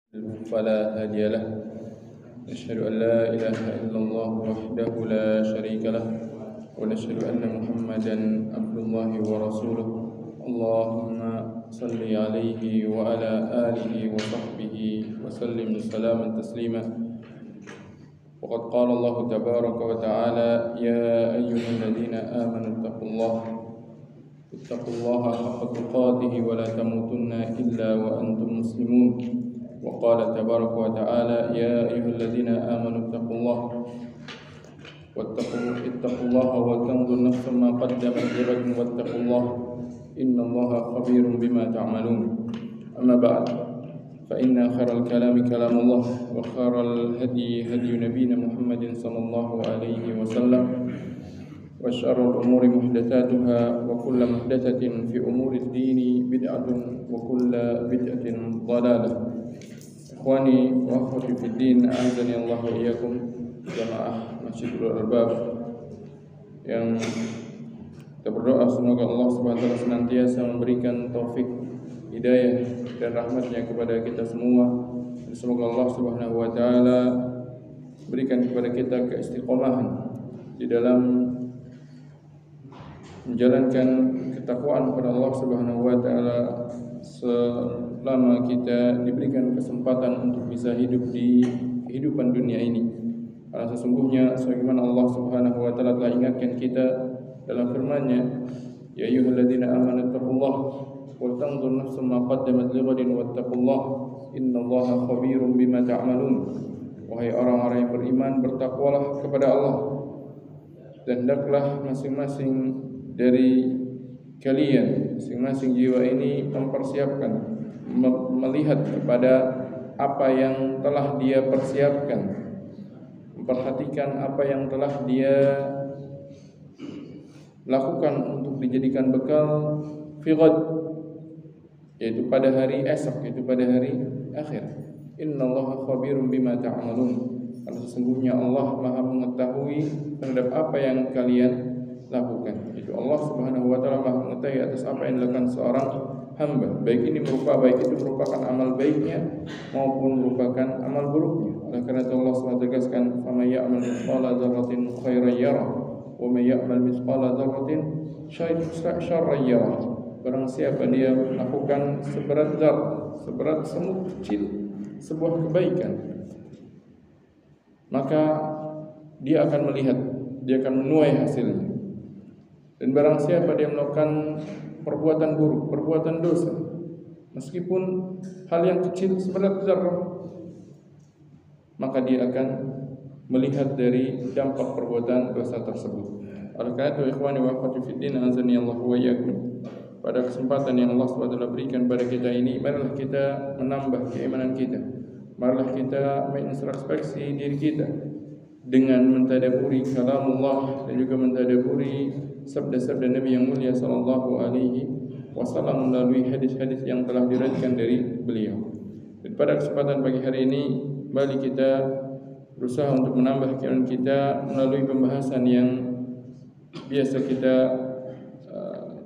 فلا هادي له. نشهد أن لا إله إلا الله وحده لا شريك له، ونشهد أن محمدا عبد الله ورسوله. اللهم صل عليه وعلى آله وصحبه وسلم سلاما تسليما. وقد قال الله تبارك وتعالى: يا أيها الذين آمنوا اتقوا الله حق تقاته ولا تموتن إلا وأنتم مسلمون. وقال تبارك وتعالى: يا أيها الذين آمنوا اتقوا الله ولتنظر نفس ما قدمت لغد واتقوا الله إن الله خبير بما تعملون. أما بعد، فإن خير الكلام كلام الله، وخير الهدي هدي نبينا محمد صلى الله عليه وسلم، وشر الأمور محدثاتها، وكل محدثة في أمور الدين بدعة، وكل بدعة ضلالة. Ikhwani wa akhwati fid din, a'azzani Allah wa iyyakum, jamaah Masjidul Arbab, yang kita berdoa semoga Allah Subhanahu wa taala senantiasa memberikan taufik, hidayah dan rahmatnya kepada kita semua. Dan semoga Allah Subhanahu wa taala berikan kepada kita keistiqomahan di dalam menjalankan ketakwaan kepada Allah Subhanahu wa taala selama kita diberikan kesempatan untuk bisa hidup di kehidupan dunia ini. Karena sesungguhnya sebagaimana Allah Subhanahu wa taala telah ingatkan kita dalam firman-Nya, ya ayyuhalladzina amanu taqullaha wal tanzur nafsum ma qaddamat lighadin wattaqullaha innallaha khabirum bima ta'malun. Wahai orang-orang yang beriman, bertakwalah kepada Allah, dan hendaklah masing-masing dari kalian, masing-masing jiwa ini mempersiapkan, melihat kepada apa yang telah dia persiapkan, memperhatikan apa yang telah dia lakukan untuk dijadikan bekal fi ghad, yaitu pada hari esok, yaitu pada hari akhir. Innallaha khabirum bima ta'malun. Karena sesungguhnya Allah Maha mengetahui terhadap apa yang kalian lakukan. Itu Allah Subhanahu wa taala Maha mengetahui atas apa yang dilakukan seorang hamba, baik itu merupakan amal baiknya maupun merupakan amal buruknya. Oleh karena itu Allah SWT tegaskan, "Faman ya'mal mithqala dzarratin khairan yarah, wa man ya'mal mithqala dzarratin syarran yarah." Barang siapa dia melakukan seberat semut kecil, sebuah kebaikan, maka dia akan melihat, dia akan menuai hasilnya. Dan barang siapa dia melakukan perbuatan buruk, perbuatan dosa, meskipun hal yang kecil seberat zarrah, maka dia akan melihat dari dampak perbuatan dosa tersebut. Oleh karena itu, ikhwani wa akhwati fid din, azani Allah wa iyyakum, pada kesempatan yang Allah SWT berikan pada kita ini, marilah kita menambah keimanan kita. Marilah kita mengintrospeksi diri kita dengan mentadaburi kalamullah dan juga mentadaburi sabda-sabda Nabi yang mulia sallallahu alaihi wasallam melalui hadis-hadis yang telah diriwayatkan dari beliau. Dan pada kesempatan pagi hari ini, kembali kita berusaha untuk menambah keimanan kita melalui pembahasan yang biasa kita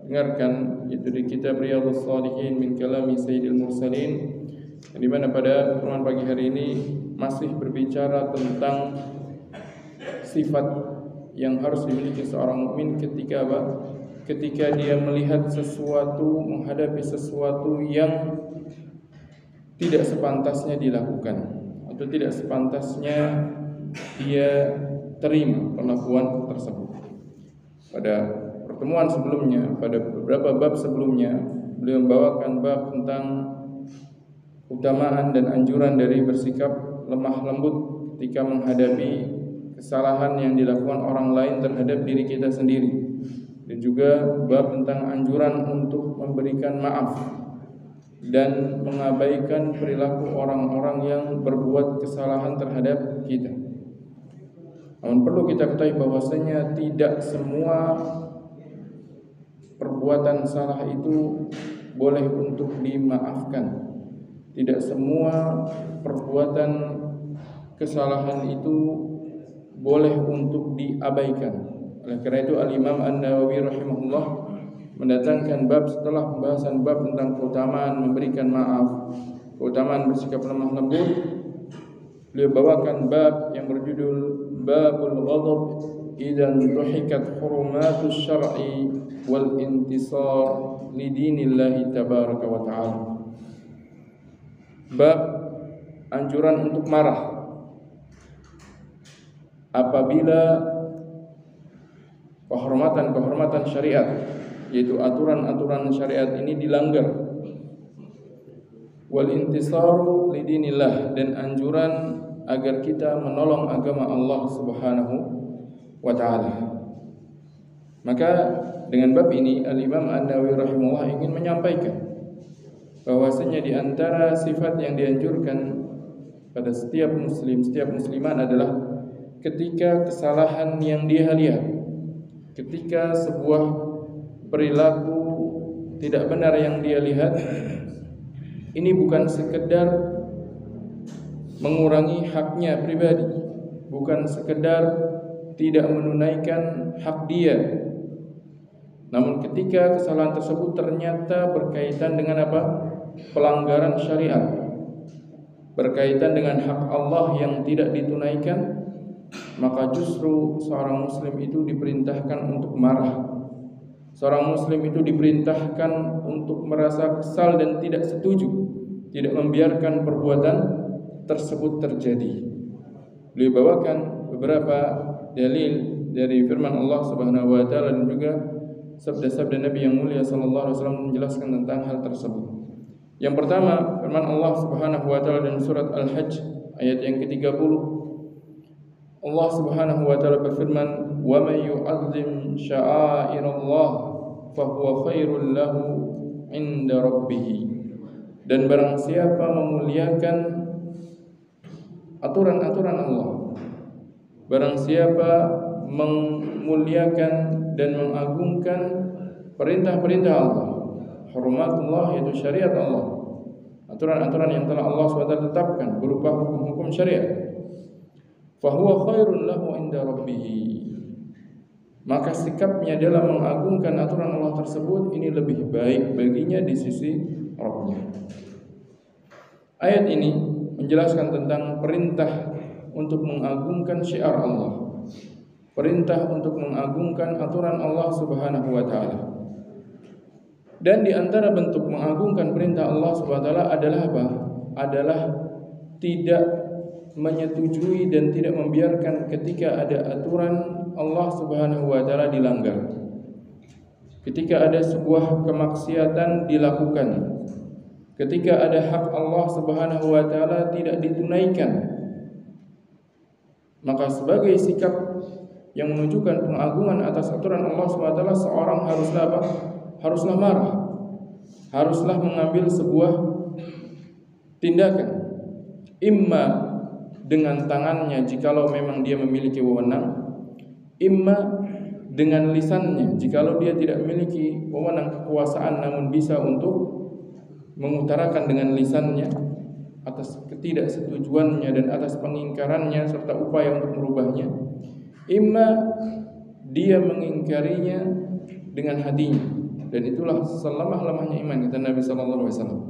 dengarkan, yaitu di kitab Riyadhus Shalihin min kalami Sayyidil Mursalin, di mana pada pertemuan pagi hari ini masih berbicara tentang sifat yang harus dimiliki seorang mukmin ketika apa? Ketika dia melihat sesuatu, menghadapi sesuatu yang tidak sepantasnya dilakukan atau tidak sepantasnya dia terima perlakuan tersebut. Pada pertemuan sebelumnya, pada beberapa bab sebelumnya, beliau membawakan bab tentang keutamaan dan anjuran dari bersikap lemah lembut ketika menghadapi kesalahan yang dilakukan orang lain terhadap diri kita sendiri, dan juga bab tentang anjuran untuk memberikan maaf dan mengabaikan perilaku orang-orang yang berbuat kesalahan terhadap kita. Namun perlu kita ketahui bahwasanya tidak semua perbuatan salah itu boleh untuk dimaafkan. Tidak semua perbuatan kesalahan itu boleh untuk diabaikan. Oleh karena itu Al-Imam An-Nawawi rahimahullah mendatangkan bab setelah pembahasan bab tentang keutamaan memberikan maaf, keutamaan bersikap lemah lembut, beliau bawakan bab yang berjudul Babul Ghadab idzan tuhikat hurumatus syar'i wal intisar li dinillahi tabaraka wa ta'ala. Bab anjuran untuk marah apabila kehormatan syariat, yaitu aturan-aturan syariat ini dilanggar. Wal intisaru lidinillah, dan anjuran agar kita menolong agama Allah Subhanahu wa taala. Maka dengan bab ini Al-Imam An-Nawawi rahimahullah ingin menyampaikan bahwasanya di antara sifat yang dianjurkan pada setiap muslim, setiap musliman adalah ketika kesalahan yang dia lihat, ketika sebuah perilaku tidak benar yang dia lihat, ini bukan sekedar mengurangi haknya pribadi, bukan sekedar tidak menunaikan hak dia, namun ketika kesalahan tersebut ternyata berkaitan dengan apa? Pelanggaran syariat, berkaitan dengan hak Allah yang tidak ditunaikan, maka justru seorang muslim itu diperintahkan untuk marah. Seorang muslim itu diperintahkan untuk merasa kesal dan tidak setuju, tidak membiarkan perbuatan tersebut terjadi. Beliau bawakan beberapa dalil dari firman Allah Subhanahu wa taala dan juga sabda-sabda Nabi yang mulia sallallahu alaihi wasallam menjelaskan tentang hal tersebut. Yang pertama, firman Allah Subhanahu wa taala dalam surat Al-Hajj ayat yang ke-30. Allah Subhanahu wa taala berfirman, "Wa may yu'azzim sya'airallah fa huwa khairul lahu 'inda rabbih." Dan barang siapa memuliakan aturan-aturan Allah, barang siapa memuliakan dan mengagungkan perintah-perintah Allah, hurumatullah yaitu syariat Allah, aturan-aturan yang telah Allah SWT tetapkan berupa hukum-hukum syariat, fahuwa khairun lahu inda rabbih, maka sikapnya dalam mengagungkan aturan Allah tersebut ini lebih baik baginya di sisi Rabbnya. Ayat ini menjelaskan tentang perintah untuk mengagungkan syiar Allah, perintah untuk mengagungkan aturan Allah Subhanahu wa taala. Dan di antara bentuk mengagungkan perintah Allah Subhanahu wa taala adalah apa? Adalah tidak menyetujui dan tidak membiarkan ketika ada aturan Allah Subhanahu wa taala dilanggar. Ketika ada sebuah kemaksiatan dilakukan, ketika ada hak Allah Subhanahu wa taala tidak ditunaikan, maka sebagai sikap yang menunjukkan pengagungan atas aturan Allah Subhanahu wa taala, seorang haruslah apa? Haruslah marah, haruslah mengambil sebuah tindakan, imma dengan tangannya jikalau memang dia memiliki wewenang, imma dengan lisannya jikalau dia tidak memiliki wewenang kekuasaan namun bisa untuk mengutarakan dengan lisannya atas ketidaksetujuannya dan atas pengingkarannya serta upaya untuk merubahnya, imma dia mengingkarinya dengan hatinya, dan itulah selemah-lemahnya iman, kata Nabi sallallahu alaihi wasallam.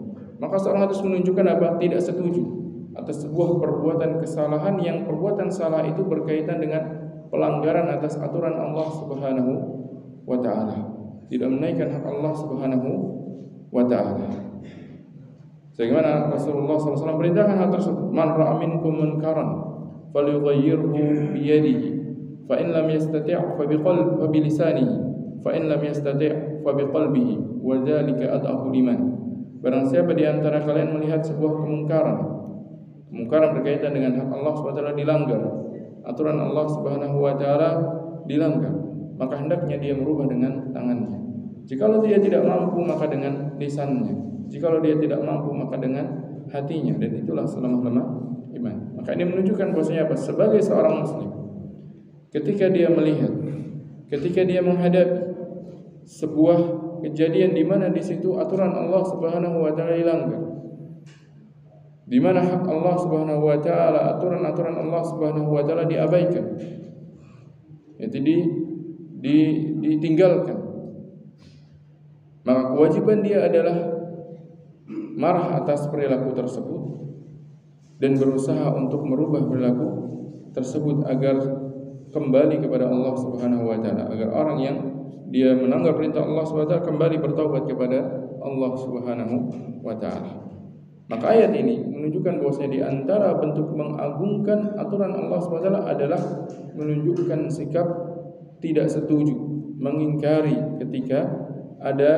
Maka seorang harus menunjukkan apa? Tidak setuju atas sebuah perbuatan kesalahan yang perbuatan salah itu berkaitan dengan pelanggaran atas aturan Allah Subhanahu wa taala, tidak menaikkan hak Allah Subhanahu wa taala. Sebagaimana Rasulullah SAW perintahkan hal tersebut, man ra'a minkum munkaran falyughayyirhu biyadihi fa in lam yastati' fa bilisanihi fa in lam yastati' fa biqalbihi wa dzalika ad'afu liman. Barang siapa di antara kalian melihat sebuah kemungkaran berkaitan dengan hak Allah SWT dilanggar, aturan Allah Subhanahu wa taala dilanggar, maka hendaknya dia merubah dengan tangannya. Jikalau dia tidak mampu maka dengan lisannya, jikalau dia tidak mampu maka dengan hatinya, dan itulah selemah-lemah iman. Maka ini menunjukkan bahwasanya apa? Sebagai seorang muslim, ketika dia melihat, ketika dia menghadapi sebuah kejadian di mana di situ aturan Allah Subhanahu wa taala dilanggar, di mana hak Allah Subhanahu wa taala, aturan-aturan Allah Subhanahu wa taala diabaikan, itu ditinggalkan, maka kewajiban dia adalah marah atas perilaku tersebut dan berusaha untuk merubah perilaku tersebut agar kembali kepada Allah Subhanahu wa taala, agar orang yang dia melanggar perintah Allah Subhanahu wa taala kembali bertaubat kepada Allah Subhanahu wa taala. Maka ayat ini menunjukkan bahwasanya di antara bentuk mengagungkan aturan Allah Subhanahu wa taala adalah menunjukkan sikap tidak setuju, mengingkari ketika ada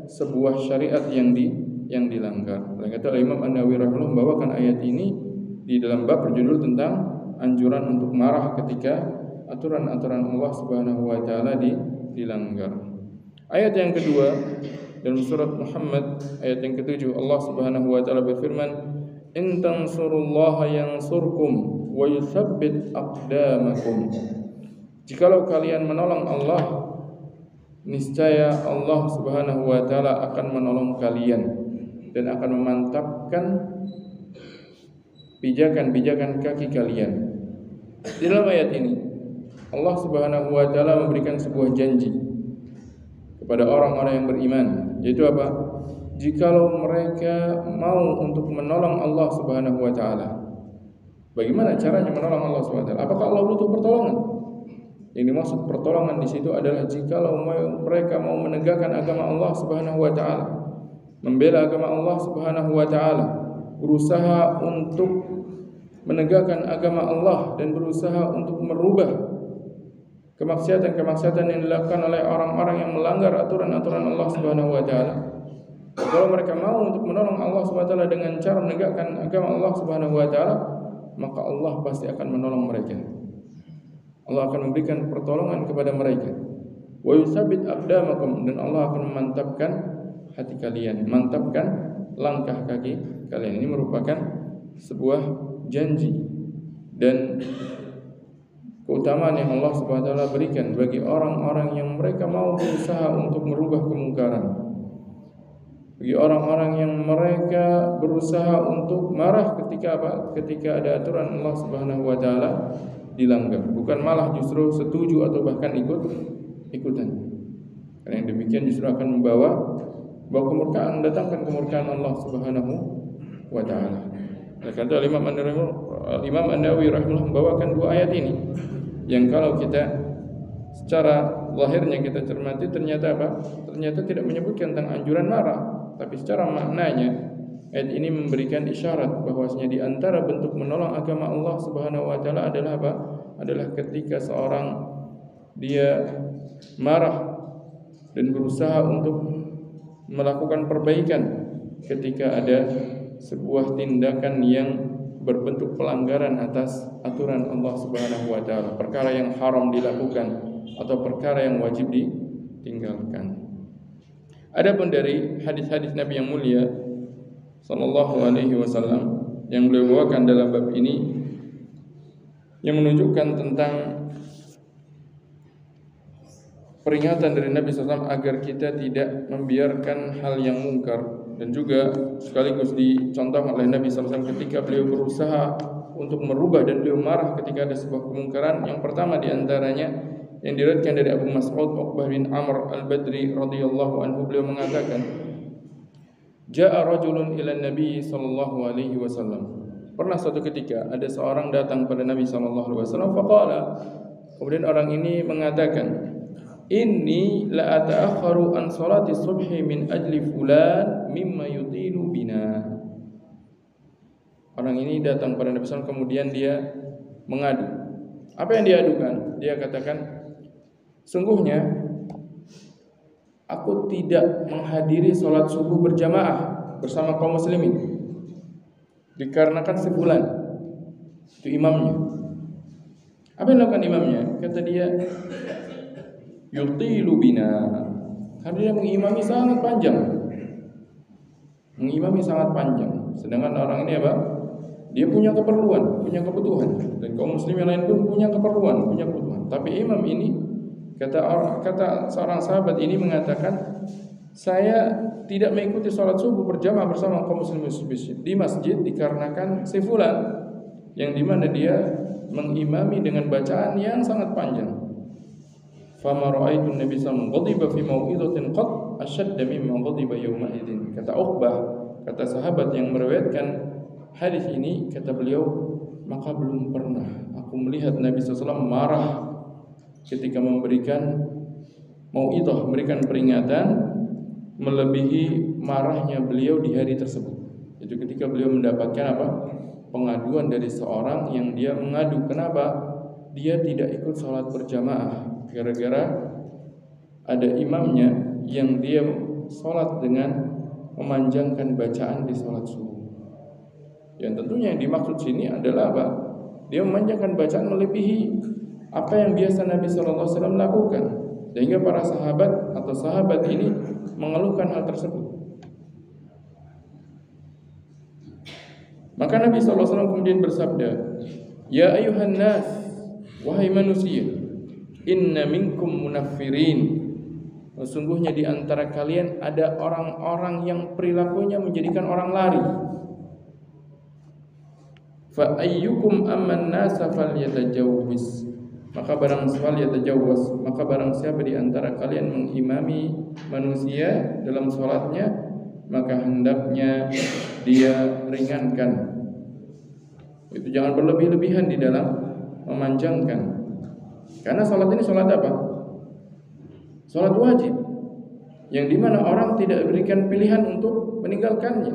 sebuah syariat yang dilanggar. Oleh karena itu Imam An-Nawawi rahimahullah membawakan ayat ini di dalam bab berjudul tentang anjuran untuk marah ketika aturan-aturan Allah Subhanahu wa taala dilanggar. Ayat yang kedua dalam surat Muhammad ayat yang ke-7, Allah Subhanahu wa taala berfirman, "In tansurullaha yansurkum wa yutsabbit aqdamakum." Jikalau kalian menolong Allah, niscaya Allah Subhanahu wa taala akan menolong kalian dan akan memantapkan pijakan-pijakan kaki kalian. Di dalam ayat ini Allah Subhanahu wa taala memberikan sebuah janji kepada orang-orang yang beriman, yaitu apa? Jikalau mereka mau untuk menolong Allah Subhanahu wa taala. Bagaimana caranya menolong Allah Subhanahu wa taala? Apakah Allah butuh pertolongan? Yang dimaksud pertolongan di situ adalah jikalau mereka mau menegakkan agama Allah Subhanahu wa taala, membela agama Allah Subhanahu wa taala, berusaha untuk menegakkan agama Allah dan berusaha untuk merubah kemaksiatan-kemaksiatan yang dilakukan oleh orang-orang yang melanggar aturan-aturan Allah Subhanahu wa taala. Kalau mereka mau untuk menolong Allah Subhanahu wa taala dengan cara menegakkan agama Allah Subhanahu wa taala, maka Allah pasti akan menolong mereka. Allah akan memberikan pertolongan kepada mereka. Wa yutsabbit aqdamakum, dan Allah akan memantapkan hati kalian, mantapkan langkah kaki kalian. Ini merupakan sebuah janji dan keutamaan yang Allah Subhanahu wa taala berikan bagi orang-orang yang mereka mau berusaha untuk merubah kemungkaran. Bagi orang-orang yang mereka berusaha untuk marah ketika apa? Ketika ada aturan Allah Subhanahu wa taala dilanggar, bukan malah justru setuju atau bahkan ikutan. Karena yang demikian justru akan membawa kemurkaan, mendatangkan kemurkaan Allah Subhanahu wa taala. Karena Imam An-Nawawi rahimahullah membawakan dua ayat ini yang kalau kita secara zahirnya kita cermati ternyata apa? Ternyata tidak menyebutkan tentang anjuran marah, tapi secara maknanya ayat ini memberikan isyarat bahwasanya di antara bentuk menolong agama Allah Subhanahu wa taala adalah apa? Adalah ketika seorang dia marah dan berusaha untuk melakukan perbaikan ketika ada sebuah tindakan yang berbentuk pelanggaran atas aturan Allah Subhanahu wa taala, perkara yang haram dilakukan atau perkara yang wajib ditinggalkan. Adapun dari hadis-hadis Nabi yang mulia sallallahu alaihi wasallam yang beliau bawakan dalam bab ini yang menunjukkan tentang peringatan dari Nabi SAW agar kita tidak membiarkan hal yang mungkar, dan juga sekaligus dicontohkan oleh Nabi SAW ketika beliau berusaha untuk merubah dan beliau marah ketika ada sebuah kemungkaran. Yang pertama diantaranya yang diriwayatkan dari Abu Mas'ud Uqbah bin Amr al-Badri radhiyallahu anhu, beliau mengatakan, Ja'a rajulun ila Nabi sallallahu alaihi wasallam. Pernah suatu ketika ada seorang datang pada Nabi sallallahu alaihi wasallam, faqala, kemudian orang ini mengatakan, Inni la ata'akharu an salati subhi min ajli fulan mimma yutilu bina. Orang ini datang pada Nabi SAW, kemudian dia mengadu. Apa yang diadukan? Dia katakan, sungguhnya aku tidak menghadiri sholat subuh berjamaah bersama kaum muslimin dikarenakan si fulan, itu imamnya. Apa yang dilakukan imamnya? Kata dia, yutilu bina, karena dia mengimami sangat panjang. Sedangkan orang ini apa? Dia punya keperluan, punya kebutuhan, dan kaum muslimin lain pun punya keperluan, punya kebutuhan. Tapi imam ini, kata seorang sahabat ini mengatakan, saya tidak mengikuti sholat subuh berjamaah bersama kaum muslimin di masjid dikarenakan si fulan, yang dimana dia mengimami dengan bacaan yang sangat panjang. Fama ra'aitu Nabi sallallahu alaihi wasallam ghadiba fi mau'izatin qad ashadda mimma ghadiba yawma idzin. Kata Uqbah kata sahabat yang meriwayatkan hadis ini, kata beliau, maka belum pernah aku melihat Nabi SAW marah ketika memberikan mau'idhah, memberikan peringatan, melebihi marahnya beliau di hari tersebut. Itu ketika beliau mendapatkan apa? Pengaduan dari seorang yang dia mengadu, kenapa dia tidak ikut sholat berjamaah, gara-gara ada imamnya yang dia sholat dengan memanjangkan bacaan di sholat subuh. Yang tentunya yang dimaksud sini adalah apa? Dia memanjangkan bacaan melebihi apa yang biasa Nabi SAW lakukan, sehingga para sahabat atau sahabat ini mengeluhkan hal tersebut. Maka Nabi SAW kemudian bersabda, ya ayuhan nas, wahai manusia, inna minkum munaffirin, sesungguhnya di antara kalian ada orang-orang yang perilakunya menjadikan orang lari. Fa ayyukum amman nasa falyatajawwaz, maka barang siapa di antara kalian mengimami manusia dalam salatnya, maka hendaknya dia ringankan. Itu jangan berlebih-lebihan di dalam memanjangkan. Karena salat ini salat apa? Salat wajib, yang dimana orang tidak diberikan pilihan untuk meninggalkannya.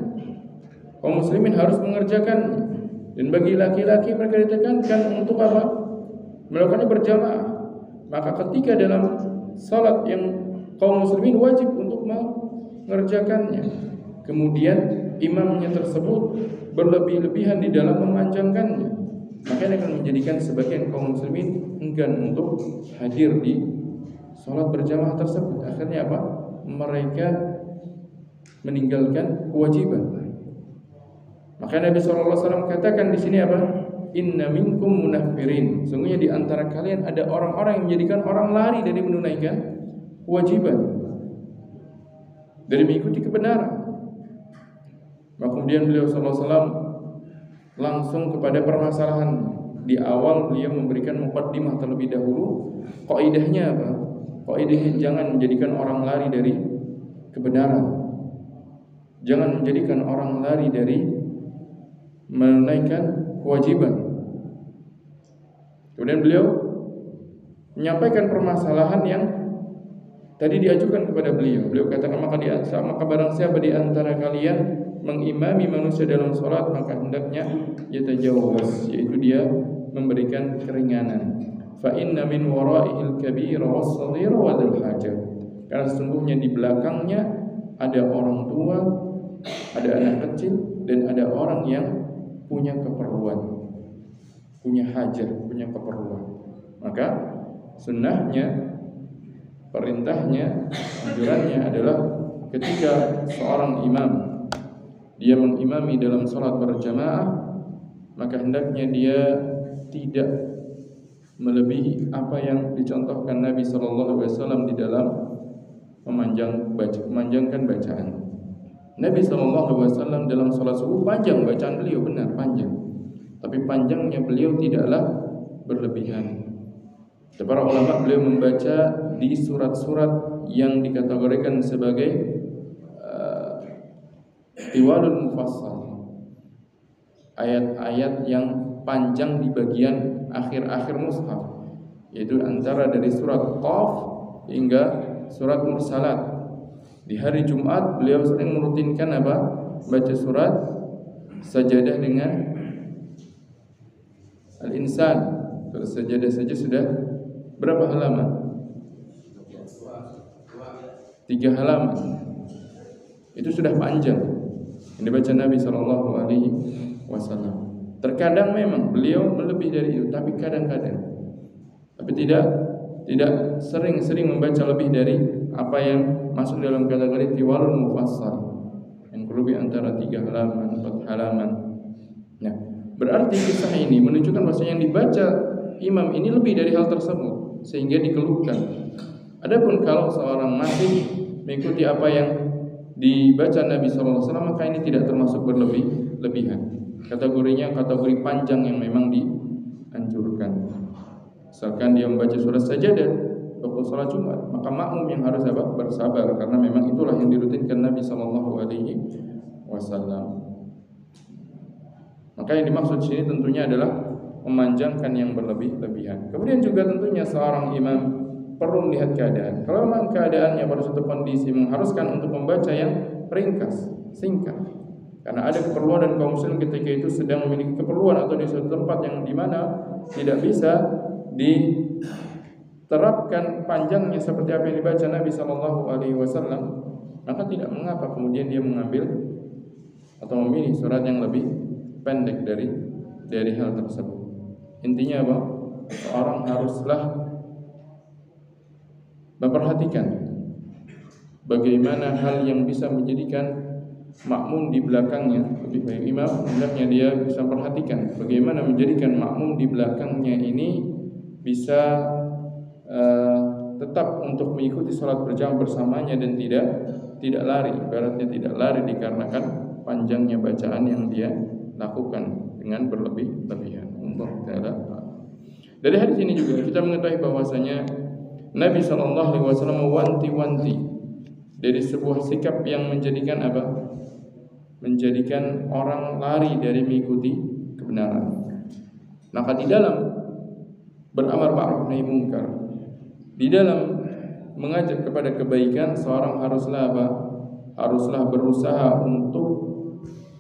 Kaum muslimin harus mengerjakannya. Dan bagi laki-laki mereka ditekankan untuk apa? Melakukannya berjamaah. Maka ketika dalam salat yang kaum muslimin wajib untuk mengerjakannya, kemudian imamnya tersebut berlebih-lebihan di dalam memanjangkannya, maka ini akan menjadikan sebagian kaum muslimin enggan untuk hadir di salat berjamaah tersebut. Akhirnya apa? Mereka meninggalkan kewajiban. Maka Nabi SAW katakan di sini apa? Inna minkum munaffirin, sungguhnya di antara kalian ada orang-orang yang menjadikan orang lari dari menunaikan kewajiban, dari mengikuti kebenaran. Maka kemudian beliau SAW langsung kepada permasalahan. Di awal beliau memberikan muqaddimah terlebih dahulu. Qaidahnya apa? Qaidahnya jangan menjadikan orang lari dari kebenaran, jangan menjadikan orang lari dari menunaikan kewajiban. Kemudian beliau menyampaikan permasalahan yang tadi diajukan kepada beliau. Beliau katakan, maka barang siapa di antara kalian mengimami manusia dalam sholat, maka hendaknya yatajawwaz, yaitu dia memberikan keringanan. Fa inna min wara'ihil kabira was-saghira wa dzal hajah, karena sesungguhnya di belakangnya ada orang tua, ada anak kecil, dan ada orang yang punya keperluan, punya hajat, punya keperluan. Maka sunnahnya, perintahnya, anjurannya adalah ketika seorang imam dia mengimami dalam sholat berjamaah, maka hendaknya dia tidak melebihi apa yang dicontohkan Nabi SAW di dalam memanjangkan bacaan. Nabi SAW dalam sholat subuh panjang bacaan beliau, benar panjang, tapi panjangnya beliau tidaklah berlebihan. Para ulama beliau membaca di surat-surat yang dikategorikan sebagai tiwalul mufassal, ayat-ayat yang panjang di bagian akhir-akhir mushaf, yaitu antara dari surat Qaf hingga surat Mursalat. Di hari Jumat beliau sering merutinkan apa? Baca surat Sajadah dengan Al-Insan. Surat Sajadah saja sudah berapa halaman? 3 halaman. Itu sudah panjang yang dibaca Nabi SAW. Terkadang memang beliau melebihi dari itu, tapi kadang-kadang, tapi tidak sering membaca lebih dari apa yang masuk dalam kategori tiwalul mufassal, yang lebih antara 3 halaman, 4 halaman. Nah, berarti kisah ini menunjukkan bahwa yang dibaca imam ini lebih dari hal tersebut, sehingga dikeluhkan. Adapun kalau seorang masih mengikuti apa yang dibaca Nabi SAW, maka ini tidak termasuk berlebihan. Kategorinya kategori panjang yang memang dianjurkan. Misalkan dia membaca surat Sajadah waktu sholat Jumat, maka makmum yang harus bersabar, karena memang itulah yang dirutinkan Nabi SAW. wasallam. Maka yang dimaksud sini tentunya adalah memanjangkan yang berlebih-lebihan. Kemudian juga tentunya seorang imam perlu melihat keadaan. Kalau memang keadaannya pada suatu kondisi mengharuskan untuk membaca yang ringkas, singkat, karena ada keperluan dan kaum muslim ketika itu sedang memiliki keperluan atau di suatu tempat yang dimana tidak bisa diterapkan panjangnya seperti apa yang dibaca Nabi SAW, maka tidak mengapa kemudian dia mengambil atau memilih surat yang lebih pendek dari hal tersebut. Intinya apa? Seorang haruslah memperhatikan bagaimana hal yang bisa menjadikan makmum di belakangnya lebih baik. Imam hendaknya dia bisa perhatikan bagaimana menjadikan makmum di belakangnya ini bisa tetap untuk mengikuti sholat berjamaah bersamanya dan tidak lari. Ibaratnya tidak lari dikarenakan panjangnya bacaan yang dia lakukan dengan berlebih-lebihan. Allah Ta'ala. Dari hadis ini juga kita mengetahui bahwasanya Nabi SAW mewanti-wanti dari sebuah sikap yang menjadikan apa? Menjadikan orang lari dari mengikuti kebenaran. Maka di dalam beramar ma'ruf nahi munkar, di dalam mengajak kepada kebaikan, seorang haruslah apa? Haruslah berusaha untuk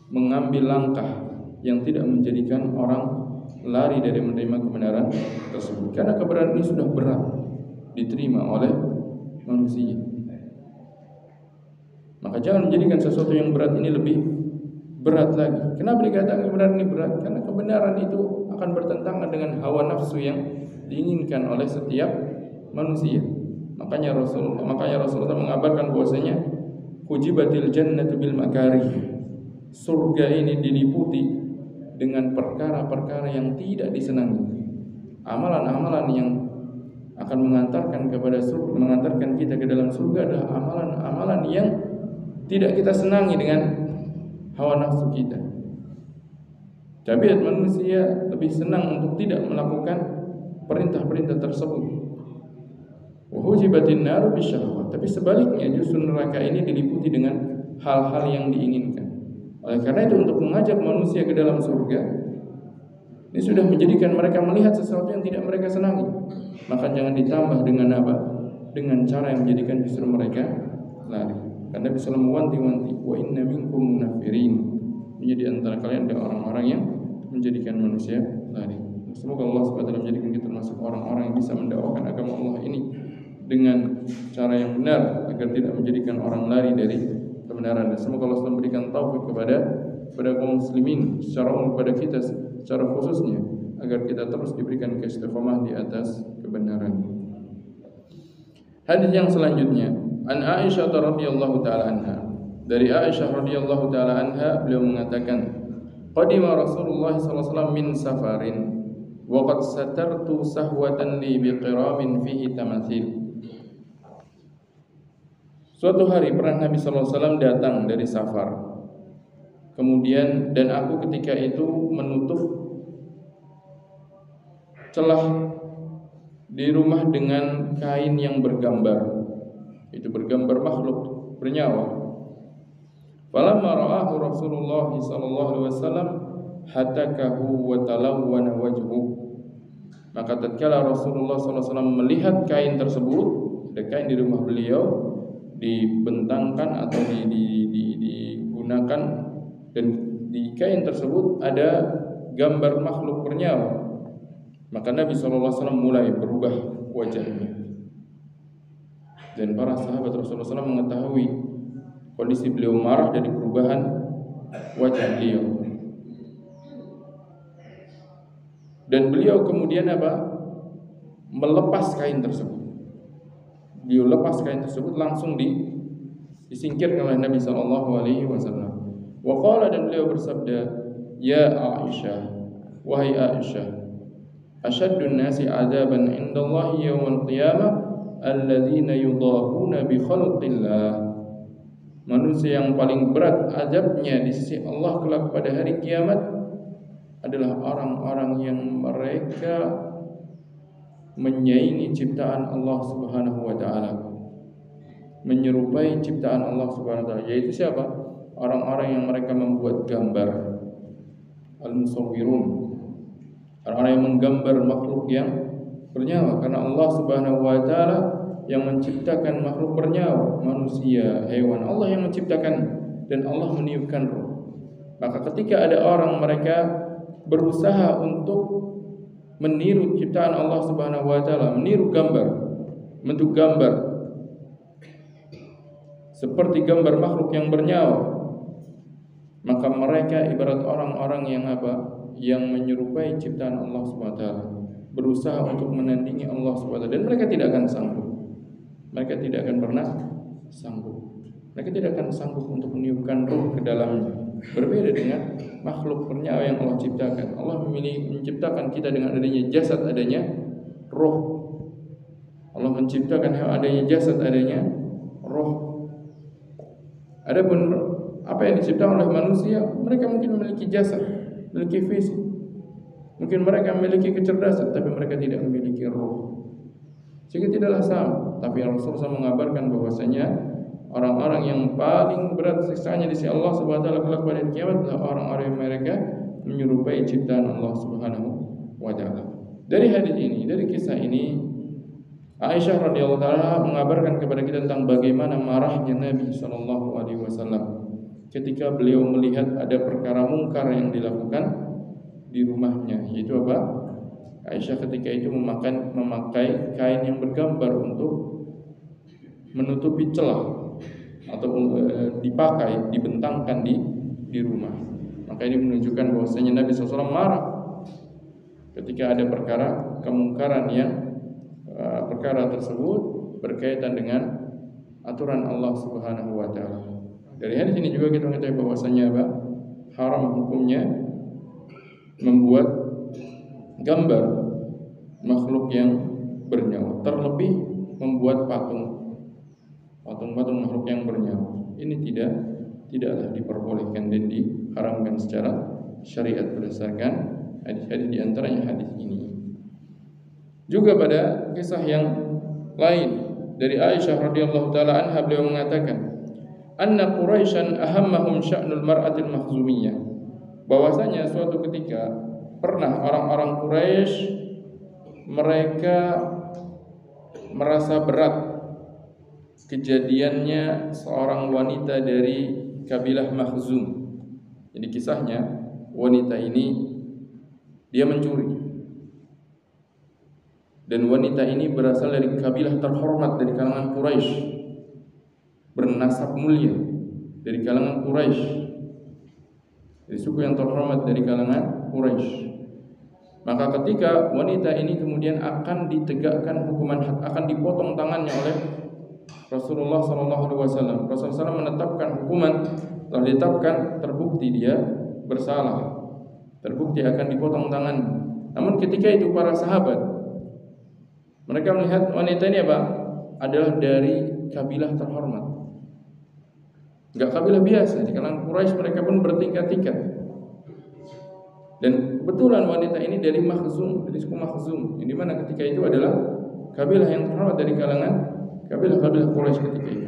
mengambil langkah yang tidak menjadikan orang lari dari menerima kebenaran tersebut. Karena kebenaran ini sudah berat diterima oleh manusia. Maka jangan menjadikan sesuatu yang berat ini lebih berat lagi. Kenapa dikatakan kebenaran ini berat? Karena kebenaran itu akan bertentangan dengan hawa nafsu yang diinginkan oleh setiap manusia. Makanya Rasulullah mengabarkan bahwasanya hujibatil jannatu bil makarih. Surga ini diliputi dengan perkara-perkara yang tidak disenangi. Amalan-amalan yang akan mengantarkan kita ke dalam surga adalah amalan-amalan yang tidak kita senangi dengan hawa nafsu kita. Tabiat manusia lebih senang untuk tidak melakukan perintah-perintah tersebut. Wa hujibatin naru bisyahwat. Tapi sebaliknya justru neraka ini diliputi dengan hal-hal yang diinginkan. Oleh karena itu untuk mengajak manusia ke dalam surga, ini sudah menjadikan mereka melihat sesuatu yang tidak mereka senangi. Maka jangan ditambah dengan apa? Dengan cara yang menjadikan justru mereka lari. Karena bisa mewanti-wanti, wa inna minkum munafirin. Menjadi antara kalian ada orang-orang yang menjadikan manusia lari. Semoga Allah SWT menjadikan kita termasuk orang-orang yang bisa mendakwakan agama Allah ini dengan cara yang benar agar tidak menjadikan orang lari dari kebenaran. Dan semoga Allah SWT memberikan taufik kepada kaum muslimin secara umum, kepada kita secara khususnya, agar kita terus diberikan keistiqomah di atas kebenaran. Hadis yang selanjutnya, an Aisyah radhiyallahu taala anha. Dari Aisyah radhiyallahu taala anha, beliau mengatakan, qadima Rasulullah sallallahu alaihi wasallam min safarin wa qad satartu sahwatan li biqiramin fihi tamathil. Suatu hari pernah Nabi SAW datang dari safar. Kemudian dan aku ketika itu menutup celah di rumah dengan kain yang bergambar. Itu bergambar makhluk bernyawa. Falamma ra'ahu Rasulullah SAW hatakahu wa talawwana wajhu. Maka tatkala Rasulullah SAW melihat kain tersebut, ada kain di rumah beliau, dibentangkan atau digunakan, dan di kain tersebut ada gambar makhluk bernyawa, maka Nabi SAW mulai berubah wajahnya. Dan para sahabat Rasulullah SAW mengetahui kondisi beliau marah dari perubahan wajah beliau. Dan beliau kemudian melepas kain tersebut. Beliau lepas kain tersebut, langsung disingkirkan oleh Nabi SAW. Wa qala, dan beliau bersabda, ya Aisyah, wahai Aisyah, asyaddun nasi adaban indallahi yawmal qiyamah alladzina yudahuna bi khalqillah. Manusia yang paling berat azabnya di sisi Allah kelak pada hari kiamat adalah orang-orang yang mereka menyaingi ciptaan Allah Subhanahu wa taala, menyerupai ciptaan Allah Subhanahu wa taala. Yaitu siapa? orang-orang yang mereka membuat gambar, al-musawwirun, orang-orang yang menggambar makhluk yang bernyawa, karena Allah Subhanahu wa taala yang menciptakan makhluk bernyawa, manusia, hewan, Allah yang menciptakan dan Allah meniupkan roh. Maka ketika ada orang mereka berusaha untuk meniru ciptaan Allah Subhanahu wa taala, meniru gambar, bentuk gambar seperti gambar makhluk yang bernyawa, maka mereka ibarat orang-orang yang yang menyerupai ciptaan Allah Subhanahu wa taala, berusaha untuk menandingi Allah Subhanahu wa taala, dan mereka tidak akan sanggup. Mereka tidak akan pernah sanggup. Mereka tidak akan sanggup untuk meniupkan ruh ke dalamnya. Berbeda dengan makhluk bernyawa yang Allah ciptakan. Allah menciptakan kita dengan adanya jasad, adanya roh. Allah menciptakan adanya jasad, adanya roh. Adapun apa yang diciptakan oleh manusia, mereka mungkin memiliki jasad, memiliki fisik. Mungkin mereka memiliki kecerdasan, tapi mereka tidak memiliki roh. Sehingga tidaklah sama. Tapi Rasulullah SAW mengabarkan bahwasanya orang-orang yang paling berat siksaannya di sisi Allah Subhanahu wa taala kelak pada hari kiamat adalah orang-orang yang mereka menyerupai ciptaan Allah Subhanahu wa taala. Dari hadis ini, dari kisah ini, Aisyah radhiyallahu taala mengabarkan kepada kita tentang bagaimana marahnya Nabi sallallahu alaihi wasallam ketika beliau melihat ada perkara mungkar yang dilakukan di rumahnya, yaitu apa? Aisyah ketika itu memakai kain yang bergambar untuk menutupi celah atau dibentangkan di rumah. Maka ini menunjukkan bahwasanya Nabi SAW marah ketika ada perkara kemungkaran yang perkara tersebut berkaitan dengan aturan Allah Subhanahu wa taala. Dari hadis ini juga kita mengetahui bahwasanya haram hukumnya membuat gambar makhluk yang bernyawa, terlebih membuat patung-patung makhluk yang bernyawa. Ini tidaklah diperbolehkan dan diharamkan secara syariat berdasarkan hadis-hadis, di antaranya hadis ini. Juga pada kisah yang lain dari Aisyah radhiyallahu taala anha, beliau mengatakan, "Anna Quraisyan ahammahum sya'nul mar'atil makhzumiyah." Bahwasanya suatu ketika pernah orang-orang Quraisy mereka merasa berat kejadiannya seorang wanita dari kabilah Makhzum. Jadi kisahnya, wanita ini dia mencuri, dan wanita ini berasal dari kabilah terhormat dari kalangan Quraisy, bernasab mulia dari kalangan Quraisy, dari suku yang terhormat dari kalangan Quraisy. Maka ketika wanita ini kemudian akan ditegakkan hukuman had, akan dipotong tangannya oleh Rasulullah SAW. Rasulullah SAW menetapkan hukuman, telah ditetapkan, terbukti dia bersalah, terbukti akan dipotong tangan. Namun ketika itu para sahabat mereka melihat wanita ini adalah dari kabilah terhormat, enggak kabilah biasa. Di kalangan Quraisy mereka pun bertingkat-tingkat. Dan kebetulan wanita ini dari Makhzum, dari suku Makhzum, yang dimana ketika itu adalah kabilah yang terhormat dari kalangan kabilah-kabilah Quraisy ketika itu.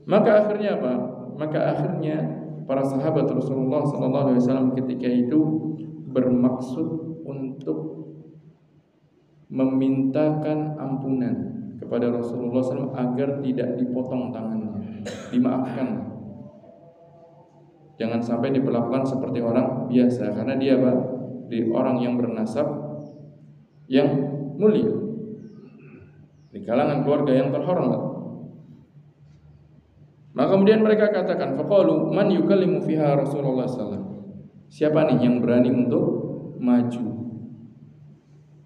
Maka akhirnya Maka akhirnya para sahabat Rasulullah SAW ketika itu bermaksud untuk memintakan ampunan kepada Rasulullah SAW agar tidak dipotong tangannya, dimaafkan. Jangan sampai diperlakukan seperti orang biasa, karena dia di orang yang bernasab yang mulia, di kalangan keluarga yang terhormat. Maka kemudian mereka katakan, faqalu man yukallimu fiha Rasulullah sallallahu. Siapa nih yang berani untuk maju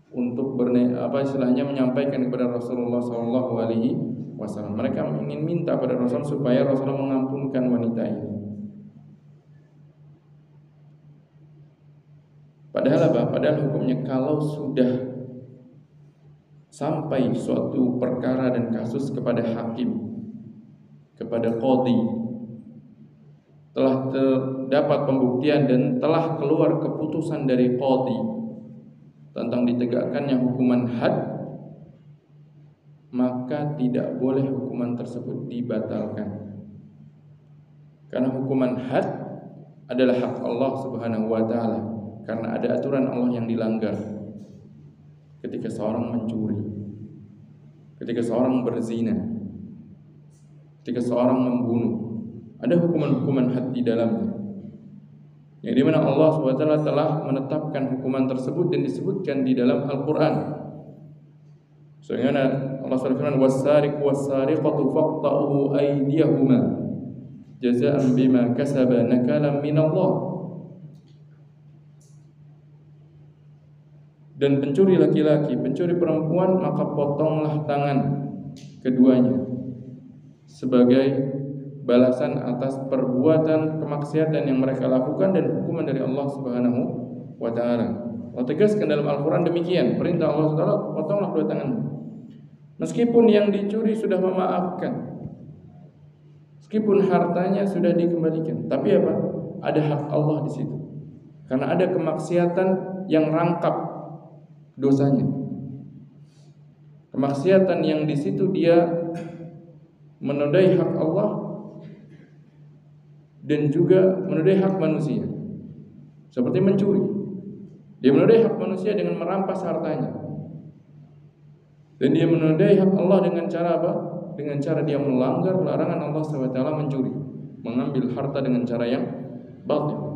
untuk menyampaikan kepada Rasulullah sallallahu alaihi wasallam. Mereka ingin minta pada Rasul supaya Rasulullah mengampunkan wanita ini. Padahal hukumnya kalau sudah sampai suatu perkara dan kasus kepada hakim, kepada qadhi, telah terdapat pembuktian dan telah keluar keputusan dari qadhi tentang ditegakkannya hukuman had, maka tidak boleh hukuman tersebut dibatalkan. Karena hukuman had adalah hak Allah Subhanahu wa taala, karena ada aturan Allah yang dilanggar. Ketika seorang mencuri, ketika seorang berzina, ketika seorang membunuh, ada hukuman-hukuman had di dalamnya, yang dimana Allah SWT telah menetapkan hukuman tersebut dan disebutkan di dalam Al-Quran. Sebagaimana Allah SWT berfirman, "Was-sariqu was-sariqatu faqta'u aydiyahuma jazaa'an bima kasaba nakalan minallah." Dan pencuri laki-laki, pencuri perempuan, maka potonglah tangan keduanya sebagai balasan atas perbuatan kemaksiatan yang mereka lakukan dan hukuman dari Allah Subhanahu wa taala. Allah tegaskan dalam Al-Qur'an demikian, perintah Allah Subhanahu wa taala, potonglah dua tanganmu. Meskipun yang dicuri sudah memaafkan, meskipun hartanya sudah dikembalikan, tapi apa? Ada hak Allah di situ. Karena ada kemaksiatan yang rangkap dosanya. Kemaksiatan yang di situ dia menodai hak Allah dan juga menodai hak manusia. Seperti mencuri. Dia menodai hak manusia dengan merampas hartanya. Dan dia menodai hak Allah dengan cara apa? Dengan cara dia melanggar larangan Allah SWT mencuri, mengambil harta dengan cara yang batil.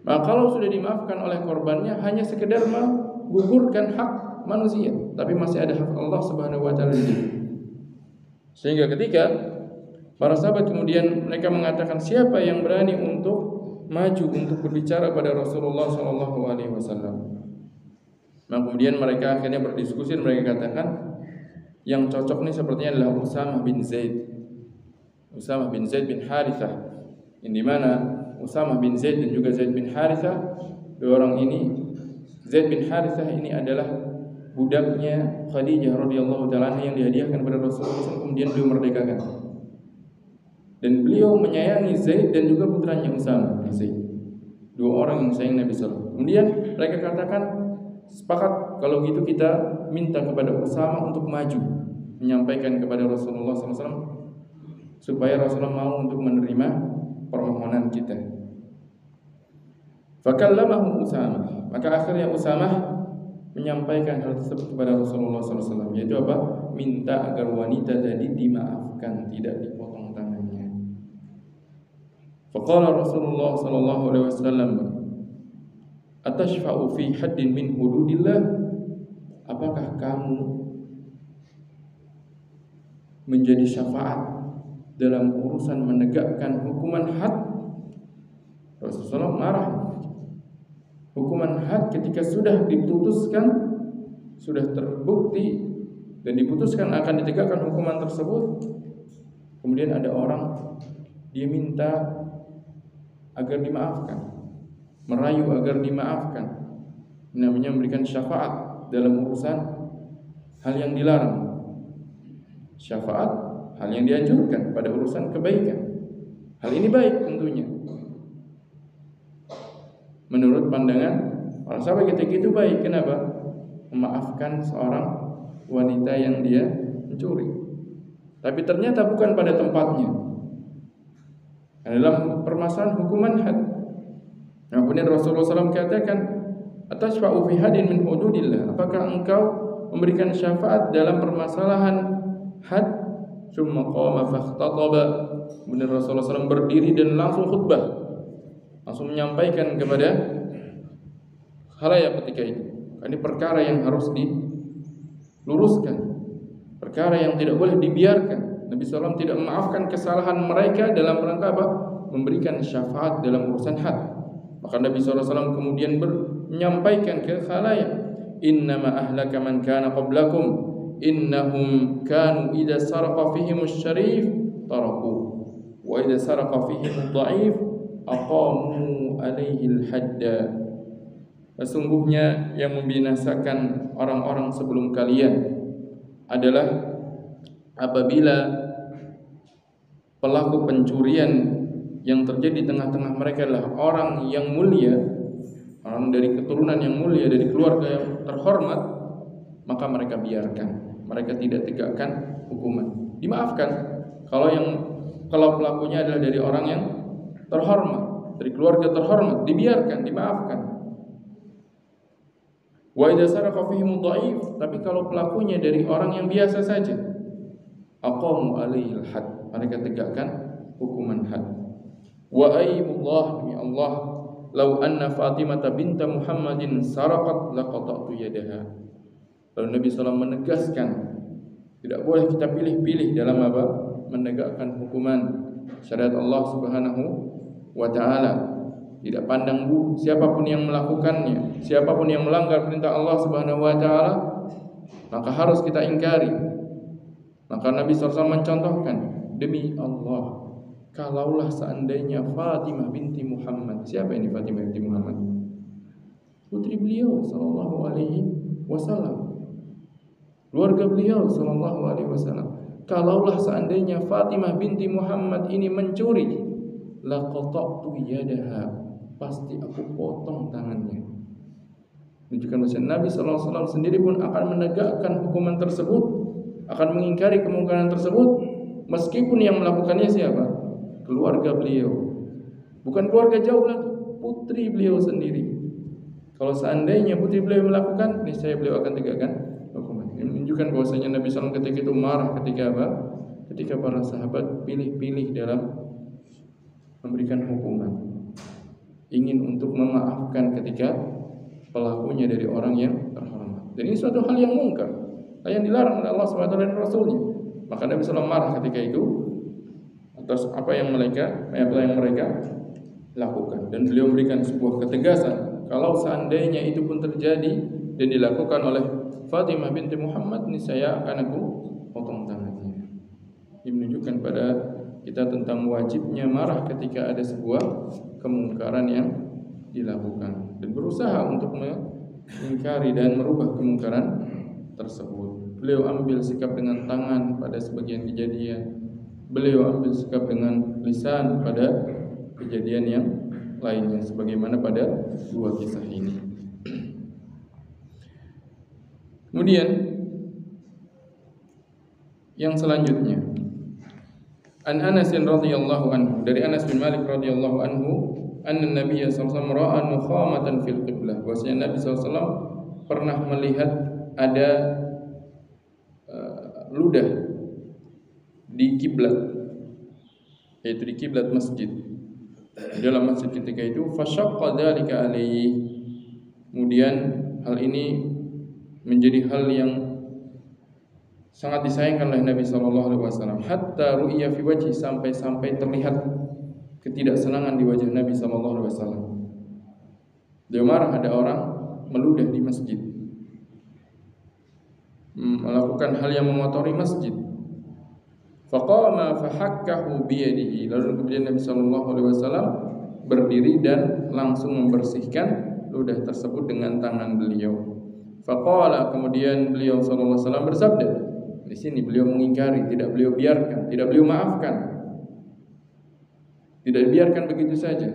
Nah, kalau sudah dimaafkan oleh korbannya, hanya sekedar menggugurkan hak manusia, tapi masih ada hak Allah Subhanahu wa taala. Sehingga ketika para sahabat kemudian mereka mengatakan, siapa yang berani untuk maju untuk berbicara pada Rasulullah SAW? Nah, kemudian mereka akhirnya berdiskusi dan mereka katakan, yang cocok ini sepertinya adalah Usamah bin Zaid. Usamah bin Zaid bin Harithah, yang dimana Usamah bin Zaid dan juga Zaid bin Harithah, dua orang ini, Zaid bin Harithah ini adalah budaknya Khadijah radhiyallahu taala yang dihadiahkan kepada Rasulullah SAW, kemudian beliau merdekakan. Dan beliau menyayangi Zaid dan juga putranya Usamah bin Zaid, dua orang yang sayang Nabi SAW. Kemudian mereka katakan, sepakat kalau gitu kita minta kepada Usamah untuk maju menyampaikan kepada Rasulullah SAW supaya Rasulullah mau untuk menerima permohonan kita. Fakallamahu Usamah, maka akhirnya Usamah menyampaikan hal tersebut kepada Rasulullah SAW, yaitu apa? Minta agar wanita tadi dimaafkan, tidak dipotong tangannya. Faqala Rasulullah SAW, atashfa'u fi haddin min hududillah? Apakah kamu menjadi syafaat dalam urusan menegakkan hukuman had? Rasulullah marah. Hukuman had ketika sudah diputuskan, sudah terbukti dan diputuskan akan ditegakkan hukuman tersebut, kemudian ada orang dia minta agar dimaafkan, merayu agar dimaafkan, namanya memberikan syafaat dalam urusan hal yang dilarang. Syafaat hal yang dianjurkan pada urusan kebaikan. Hal ini baik tentunya. Menurut pandangan para sahabat ketika itu baik. Kenapa? Memaafkan seorang wanita yang dia mencuri. Tapi ternyata bukan pada tempatnya. Dalam permasalahan hukuman had. Kemudian Rasulullah SAW katakan, atashfa'u fi hadin min hududillah? Apakah engkau memberikan syafaat dalam permasalahan had? Summa qama fakhtataba. Kemudian Rasulullah SAW berdiri dan langsung khutbah, langsung menyampaikan kepada khalayak ketika itu. Ini perkara yang harus diluruskan, perkara yang tidak boleh dibiarkan. Nabi SAW tidak memaafkan kesalahan mereka dalam rangka apa? Memberikan syafaat dalam urusan had. Maka Nabi SAW kemudian menyampaikan ke khalayak, innama ahlaka man kana qablakum innahum kanu idza saraqa fihim asy-syarif taraku wa idza saraqa fihim ad-dha'if aqamu alaihi al-hadda. Sesungguhnya yang membinasakan orang-orang sebelum kalian adalah apabila pelaku pencurian yang terjadi di tengah-tengah mereka adalah orang yang mulia, orang dari keturunan yang mulia, dari keluarga yang terhormat, maka mereka biarkan, mereka tidak tegakkan hukuman, dimaafkan. Kalau yang kalau pelakunya adalah dari orang yang terhormat, dari keluarga terhormat, dibiarkan, dimaafkan. Wa idza saraqa fihim dhaif, tapi kalau pelakunya dari orang yang biasa saja, aqamu alaihil had, mereka tegakkan hukuman had. Wa aymullah, demi Allah, lau anna Fatimah binta Muhammadin saraqat laqata'tu yadaha. Lalu Nabi SAW menegaskan, tidak boleh kita pilih-pilih dalam apa? Menegakkan hukuman syariat Allah Subhanahu wa ta'ala. Tidak pandang siapapun yang melakukannya, siapapun yang melanggar perintah Allah Subhanahu wa ta'ala, maka harus kita ingkari. Maka Nabi SAW mencontohkan, demi Allah, kalaulah seandainya Fatimah binti Muhammad. Siapa ini Fatimah binti Muhammad? Putri beliau sallallahu alaihi wasallam, keluarga beliau sallallahu alaihi wasallam. Kalaulah seandainya Fatimah binti Muhammad ini mencuri, laqata'tu yadaha, pasti aku potong tangannya. Menunjukkan bahwa Nabi sallallahu alaihi wasallam sendiri pun akan menegakkan hukuman tersebut, akan mengingkari kemungkaran tersebut, meskipun yang melakukannya siapa? Keluarga beliau, bukan keluarga jauh lagi, putri beliau sendiri. Kalau seandainya putri beliau melakukan, niscaya beliau akan tegakkan hukuman. Ini menunjukkan bahwasanya Nabi SAW ketika itu marah ketika apa? Ketika para sahabat pilih-pilih dalam memberikan hukuman, ingin untuk memaafkan ketika pelakunya dari orang yang terhormat. Dan ini suatu hal yang mungkar, hal yang dilarang oleh Allah SWT dan Rasulnya. Maka Nabi SAW marah ketika itu atas apa yang mereka lakukan, dan beliau memberikan sebuah ketegasan, kalau seandainya itu pun terjadi dan dilakukan oleh Fatimah binti Muhammad, niscaya akan aku potong tangannya. Ini menunjukkan pada kita tentang wajibnya marah ketika ada sebuah kemungkaran yang dilakukan dan berusaha untuk mengingkari dan merubah kemungkaran tersebut. Beliau ambil sikap dengan tangan pada sebagian kejadian, beliau ambil sikap dengan lisan pada kejadian yang lainnya, sebagaimana pada dua kisah ini. Kemudian yang selanjutnya, An Anas radhiyallahu anhu, dari Anas bin Malik radhiyallahu anhu, anna Nabi sallallahu alaihi wasallam ra'a nukhamatan fil qiblah, bahwasanya Nabi sallallahu alaihi wasallam pernah melihat ada ludah di kiblat, yaitu di kiblat masjid, dalam masjid ketika itu. Fasyaqqa dzalika alaihi, kemudian hal ini menjadi hal yang sangat disayangkan oleh Nabi sallallahu alaihi wasallam, hatta ru'ya fi wajhi, sampai terlihat ketidaksenangan di wajah Nabi sallallahu alaihi wasallam. Dia marah ada orang meludah di masjid, melakukan hal yang mengotori masjid. Faqama fahakkahu biyadihi, lalu kemudian Nabi sallallahu alaihi wasallam berdiri dan langsung membersihkan ludah tersebut dengan tangan beliau. Faqala, kemudian beliau sallallahu alaihi wasallam bersabda, di sini beliau mengingkari, tidak beliau biarkan, tidak beliau maafkan, tidak dibiarkan begitu saja.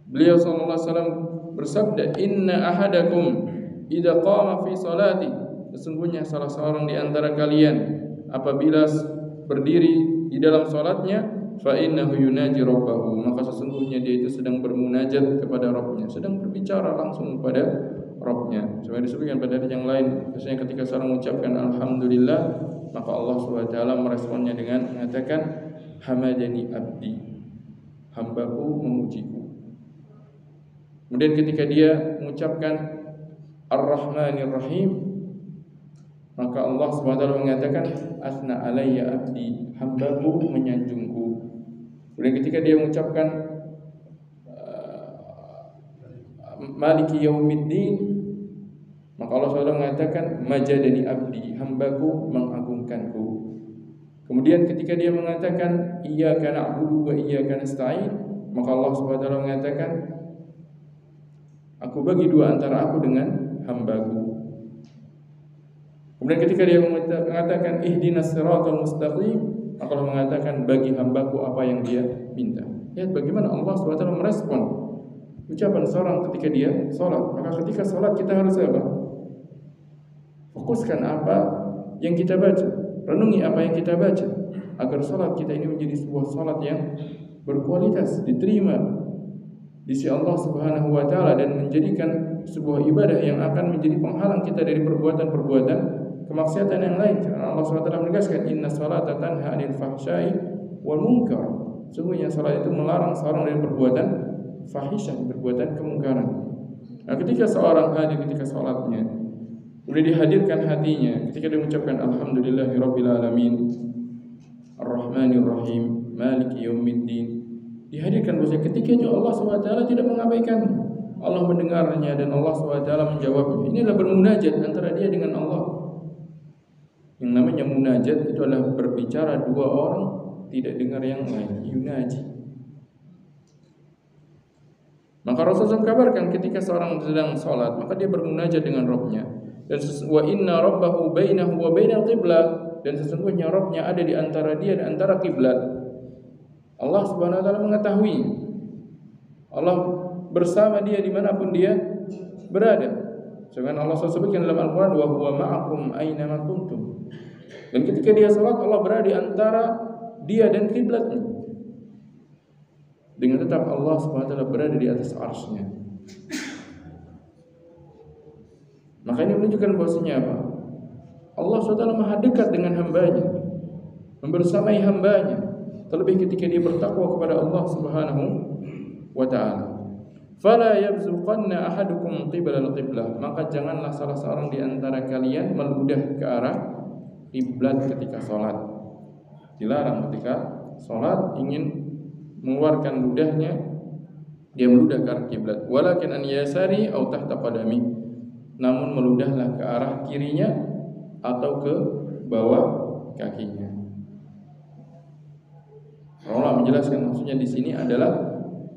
Beliau sallallahu alaihi wasallam bersabda, inna ahadakum idza qama fi salati, sesungguhnya salah seorang di antara kalian apabila berdiri di dalam salatnya, fa innahu yunaji rabbahu, maka sesungguhnya dia itu sedang bermunajat kepada Rabbnya, sedang berbicara langsung kepada Rabbnya. Sebagaimana disebutkan pada hadis yang lain, biasanya ketika seorang mengucapkan alhamdulillah, maka Allah Subhanahu wa taala meresponnya dengan mengatakan hamadani abdi, hambaku memujiku. Kemudian ketika dia mengucapkan Ar-Rahmanir Rahim, maka Allah SWT mengatakan asna alayya abdi, hambaku menyanjungku. Kemudian ketika dia mengucapkan Maliki Yaumiddin, maka Allah SWT mengatakan majadani abdi, hambaku mengagungkanku. Kemudian ketika dia mengatakan iyyaka na'budu wa iyyaka nasta'in, maka Allah SWT mengatakan aku bagi dua antara aku dengan hambaku. Kemudian ketika dia mengatakan ihdinas siratal mustaqim, maka Allah mengatakan bagi hambaku apa yang dia minta. Lihat bagaimana Allah SWT merespon ucapan seorang ketika dia sholat. Maka ketika sholat kita harus apa? Fokuskan apa yang kita baca, renungi apa yang kita baca. agar salat kita ini menjadi sebuah salat yang berkualitas, diterima di sisi Allah Subhanahu wa taala, dan menjadikan sebuah ibadah yang akan menjadi penghalang kita dari perbuatan-perbuatan kemaksiatan yang lain. Karena Allah SWT menegaskan, inna salata tanha 'anil fahsya'i wal munkar. Sungguhnya salat itu melarang seorang dari perbuatan fahisyah, perbuatan kemungkaran. Nah, ketika seorang hadir ketika salatnya, sudah dihadirkan hatinya, ketika dia mengucapkan alhamdulillahirabbil alamin, arrahmanir rahim, maliki yaumiddin, dihadirkan bahwa ketika itu Allah SWT tidak mengabaikan, Allah mendengarnya dan Allah SWT menjawabnya. Ini adalah bermunajat antara dia dengan Allah. Yang namanya munajat itu adalah berbicara dua orang, tidak dengar yang lain, yunaji. Maka Rasulullah kabarkan ketika seorang sedang sholat, maka dia bermunajat dengan Rabbnya. Dan wa inna rabbahu bainahu wa bainal qiblat, dan sesungguhnya Rabbnya ada di antara dia dan antara kiblat. Allah Subhanahu wa taala mengetahui. Allah bersama dia dimanapun dia berada. Sedangkan Allah sebutkan dalam Al-Quran, wa huwa ma'akum aina ma kuntum. Dan ketika dia salat, Allah berada di antara dia dan kiblatnya. Dengan tetap Allah Subhanahu wa taala berada di atas arsy-Nya. Maka ini menunjukkan bahwasanya apa? Allah SWT maha dekat dengan hambanya, membersamai hambanya, terlebih ketika dia bertakwa kepada Allah Subhanahu wa ta'ala. Fala yabzuqanna ahadukum qibla al-qiblah, maka janganlah salah seorang di antara kalian meludah ke arah kiblat ketika salat. Dilarang ketika salat ingin mengeluarkan ludahnya, dia meludah ke arah kiblat. Walakin an yasari au tahta qadami, namun meludahlah ke arah kirinya atau ke bawah kakinya. Allah menjelaskan maksudnya di sini adalah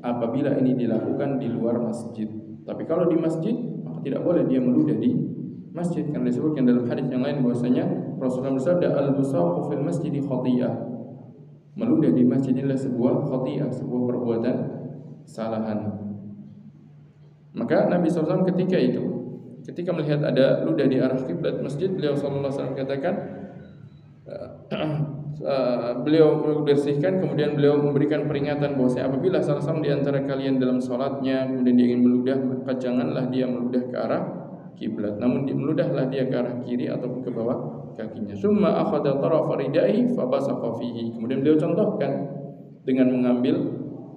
apabila ini dilakukan di luar masjid. Tapi kalau di masjid, maka tidak boleh dia meludah di masjid, karena disebutkan dalam hadis yang lain bahwasanya Rasulullah bersabda, al-busaqu fil masjid khati'ah. Meludah di masjid adalah sebuah khati'ah, sebuah perbuatan kesalahan. Maka Nabi SAW ketika melihat ada ludah di arah kiblat masjid, beliau SAW katakan, beliau membersihkan, kemudian beliau memberikan peringatan bahwa apabila salah seorang di antara kalian dalam salatnya kemudian dia ingin meludah, maka janganlah dia meludah ke arah kiblat, namun meludahlah dia ke arah kiri ataupun ke bawah kakinya. Summa akhadha tarafa ridaihi fa basaqa fihi. Kemudian beliau contohkan dengan mengambil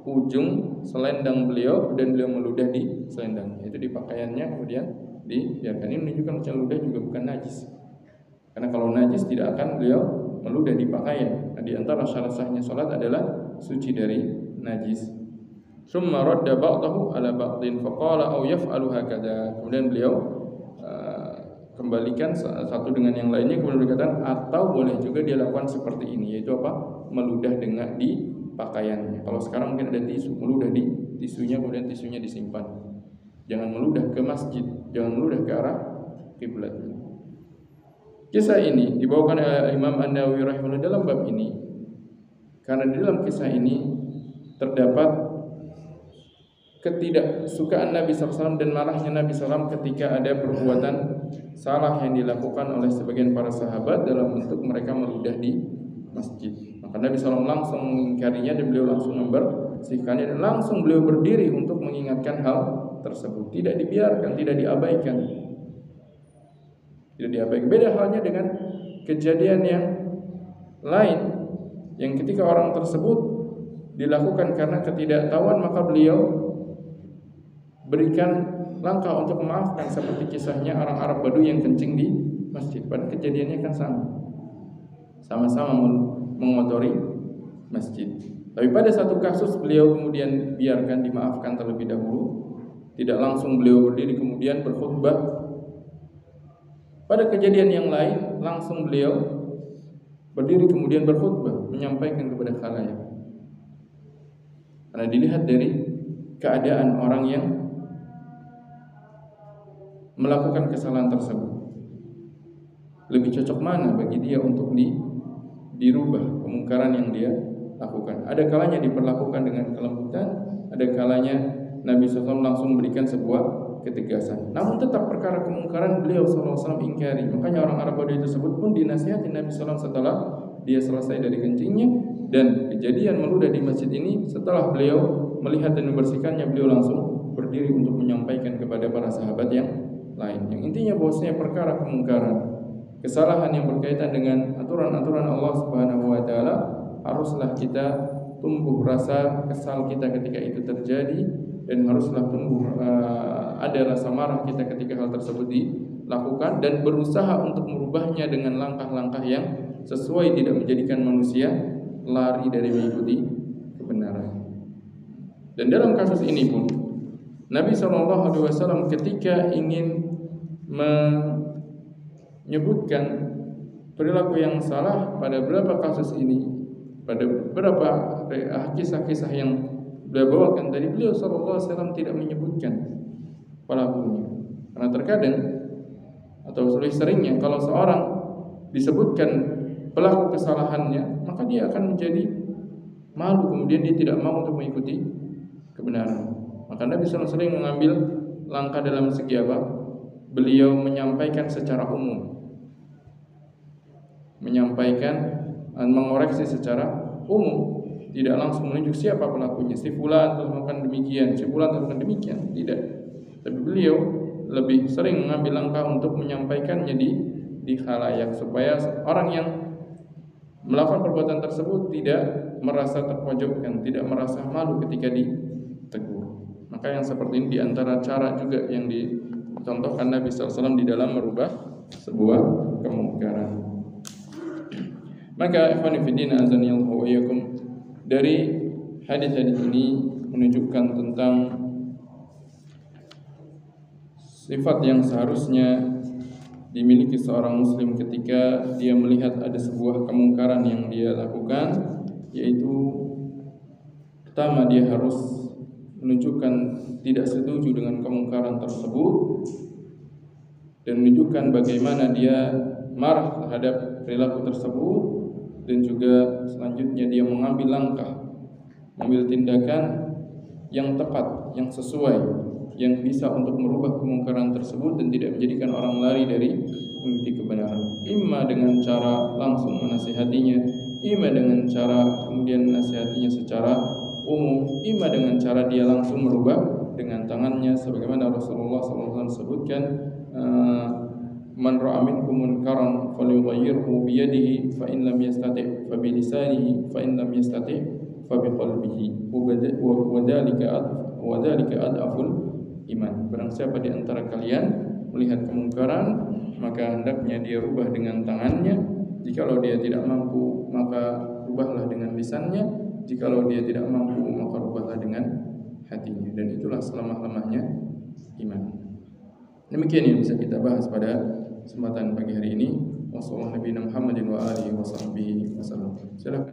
ujung selendang beliau dan beliau meludah di selendangnya, itu di pakaiannya, kemudian dibiarkan. Ini menunjukkan bahwa ludah juga bukan najis, karena kalau najis tidak akan beliau meludah di pakaian. Nah, di antara syarat sahnya salat adalah suci dari najis. Summa radda ba'dahu ala ba'din faqala aw yaf'alu hakadha. Kemudian beliau kembalikan satu dengan yang lainnya, kemudian berkata atau boleh juga dia lakukan seperti ini, yaitu apa? Meludah dengan di pakaiannya. Kalau sekarang mungkin ada tisu, meludah di tisunya, kemudian tisunya disimpan. Jangan meludah ke masjid, jangan meludah ke arah kiblat. Kisah ini dibawakan oleh Imam An-Nawawi rahimahullah dalam bab ini, karena di dalam kisah ini terdapat ketidaksukaan Nabi SAW dan marahnya Nabi SAW ketika ada perbuatan salah yang dilakukan oleh sebagian para sahabat dalam bentuk mereka meludah di masjid. Maka Nabi SAW langsung mengingkarinya dan beliau langsung membersihkannya, dan langsung beliau berdiri untuk mengingatkan hal tersebut. Tidak dibiarkan, tidak diabaikan. Tidak diabaikan. Beda halnya dengan kejadian yang lain, yang ketika orang tersebut dilakukan karena ketidaktahuan, maka beliau berikan langkah untuk memaafkan, seperti kisahnya orang Arab Badui yang kencing di masjid. Padahal kejadiannya kan sama-sama mengotori masjid. Tapi pada satu kasus beliau kemudian biarkan dimaafkan terlebih dahulu, tidak langsung beliau berdiri kemudian berkhutbah. Pada kejadian yang lain langsung beliau berdiri kemudian berkhutbah, menyampaikan kepada khalayak. Karena dilihat dari keadaan orang yang melakukan kesalahan tersebut, lebih cocok mana bagi dia untuk dirubah kemungkaran yang dia lakukan. Ada kalanya diperlakukan dengan kelembutan, ada kalanya Nabi SAW langsung memberikan sebuah ketegasan. Namun tetap perkara kemungkaran beliau SAW ingkari. Makanya orang Arab Badui tersebut pun dinasihati Nabi SAW setelah dia selesai dari kencingnya. Dan kejadian meludah di masjid ini, setelah beliau melihat dan membersihkannya, beliau langsung berdiri untuk menyampaikan kepada para sahabat yang lain. Yang intinya bahwasanya perkara kemungkaran, kesalahan yang berkaitan dengan aturan-aturan Allah Subhanahu wa taala, haruslah kita tumbuh rasa kesal kita ketika itu terjadi, dan haruslah tumbuh ada rasa marah kita ketika hal tersebut dilakukan, dan berusaha untuk merubahnya dengan langkah-langkah yang sesuai, tidak menjadikan manusia lari dari mengikuti kebenaran. Dan dalam kasus ini pun Nabi SAW ketika ingin menyebutkan perilaku yang salah pada beberapa kasus ini, pada beberapa kisah-kisah yang beliau bawakan tadi, beliau SAW tidak menyebutkan pelakunya. Karena terkadang atau lebih seringnya kalau seorang disebutkan pelaku kesalahannya, maka dia akan menjadi malu, kemudian dia tidak mau untuk mengikuti kebenaran. Maka Nabi SAW mengambil langkah dalam segi apa? Beliau menyampaikan secara umum, mengoreksi secara umum, tidak langsung menunjuk siapa pelakunya, si fulan telah melakukan demikian, si fulan telah melakukan demikian, tidak. Tapi beliau lebih sering mengambil langkah untuk menyampaikannya di khalayak, supaya orang yang melakukan perbuatan tersebut tidak merasa terpojokkan, tidak merasa malu ketika ditegur. Maka yang seperti ini diantara cara juga yang dicontohkan Nabi SAW di dalam merubah sebuah kemungkaran. Maka ikhwan fillah azanillahu wa iyyakum, dari hadis-hadis ini menunjukkan tentang sifat yang seharusnya dimiliki seorang muslim ketika dia melihat ada sebuah kemungkaran yang dia lakukan, yaitu pertama, dia harus menunjukkan tidak setuju dengan kemungkaran tersebut dan menunjukkan bagaimana dia marah terhadap perilaku tersebut, dan juga selanjutnya dia mengambil langkah, mengambil tindakan yang tepat, yang sesuai, yang bisa untuk merubah kemungkaran tersebut dan tidak menjadikan orang lari dari mengikuti kebenaran. Imma dengan cara langsung menasihatinya, imma dengan cara kemudian menasihatinya secara umum, imma dengan cara dia langsung merubah dengan tangannya, sebagaimana Rasulullah SAW sebutkan, man ra'a minkum munkaran falyughayyirhu bi yadihi fa in lam yastati' fa bi lisanihi fa in lam yastati' fa bi qalbihi wa dzalika adaful iman. Barang siapa di antara kalian melihat kemungkaran, maka hendaknya dia rubah dengan tangannya. Jikalau dia tidak mampu, maka rubahlah dengan lisannya. Jikalau dia tidak mampu, maka rubahlah dengan hatinya. Dan itulah selemah-lemahnya iman. Demikian yang bisa kita bahas pada kesempatan pagi hari ini. Wassalamualaikum warahmatullahi